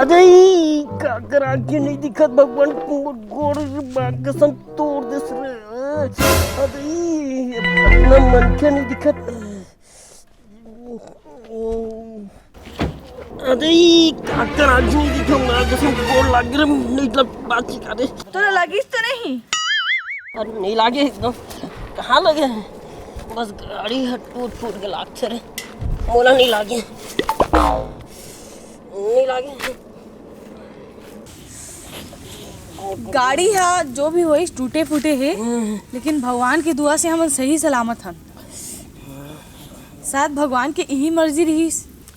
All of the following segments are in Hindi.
अरे का करा के नहीं दिखत भगवान गोड़ कसम तोड़ दे रे। अरे अपना मन के नहीं दिखत। अरे का करा के नहीं दिखत कसम गोड़ लाग रे नहीं मतलब बात करे तोरा लगिस तो नहीं? अरे नहीं लागे एकदम। कहाँ लगे बस गाड़ी टूट फूट के लागते रे। मोला नहीं लागे नहीं लागे। गाड़ी है जो भी होई टूटे फूटे है, लेकिन भगवान की दुआ से हम सही सलामत हन। शायद भगवान के यही मर्जी रही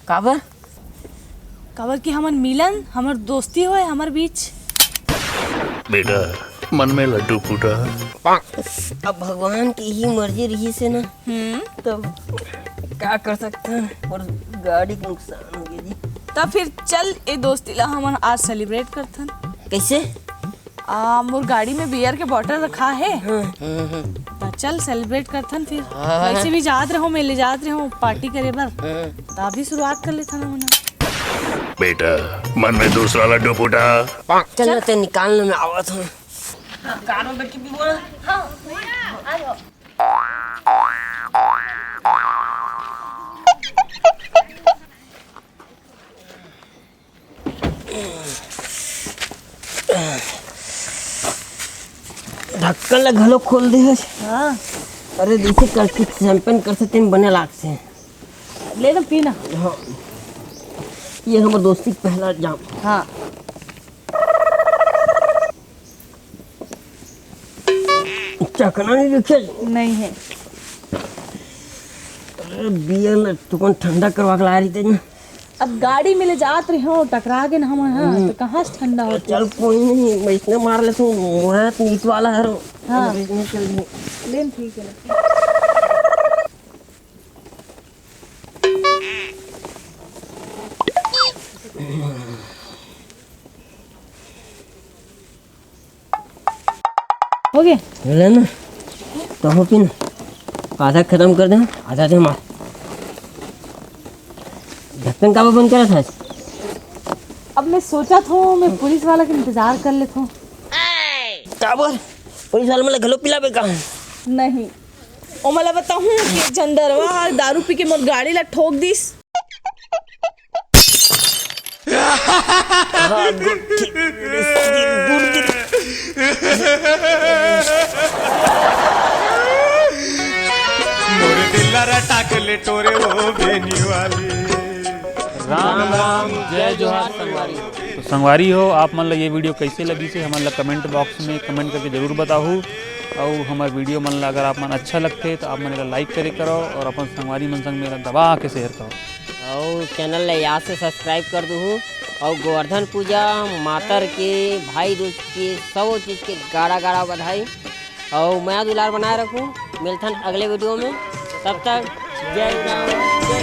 काबर काबर कि हमन मिलन हमर दोस्ती होए हमर बीच। बेटा मन में लड्डू फूटा। अब भगवान की ही मर्जी रही से ना तब क्या कर सकते हैं। और गाड़ी का नुकसान हो गया जी। तब फिर चल ए दोस्ती ला हमन आज सेलिब्रेट करथन। कैसे? मोर गाड़ी में बियर के बॉटल रखा है तो चल सेलिब्रेट करथन। फिर वैसे भी जात रहो मैं ले जात रहो पार्टी करे बर तो अभी शुरुआत कर लेथन हमन। बेटा मन में दूसरा लड्डू फूटा। चल ते निकालने में आवत हूँ। कार में बैठ के भी बोला। ढक्कन ला घलो खोल दे। हाँ अरे जैसे करके शैंपेन कर सकते हैं बने लाग से। ले ना पीना। हाँ ये हमारे दोस्ती का पहला जाम। हाँ चखना नहीं रखे नहीं है। अरे बियर तुमको ठंडा करवा के ला रही थी। अब गाड़ी में ले जात रहे हो टकरा के ना हम हाँ तो कहाँ से ठंडा होता। चल कोई नहीं मैं इसने मार ले तू मोहत नीच वाला है रो। हाँ चल लेन ठीक है। हो गए ले ना तो हो पिन आधा खत्म कर दे आधा दे मार। ढक्कन का बंद करा था। अब मैं सोचा था मैं पुलिस वाला का इंतजार कर लेता हूँ। काबर पुलिस वाला मतलब घलो पिला बेका नहीं ओ मला बताऊँ कि जनदरवा दारू पी के मोर गाड़ी ला ठोक दिस। हाँ गुड ठीक गुड मोरे दिलरा टाकले टोरे वो बेनी वाली। राम राम जय जोहार संगवारी। तो संगवारी हो आप मन ला ये वीडियो कैसे लगी से हमन ला कमेंट बॉक्स में कमेंट करके जरूर बताओ। और हमारे वीडियो मन ला अगर आप मन अच्छा लगते तो आप मन ला लाइक करे करो और अपन संगवारी मन संग मेरा दबा के शेयर करो। और चैनल ला याद से सब्सक्राइब कर दू। और गोवर्धन पूजा मातर के भाई दूज के सब चीज़ के गाड़ा गाड़ा बधाई। और मैं दुलार बनाए रखूँ। मिलथन अगले वीडियो में तब तक जय राम जय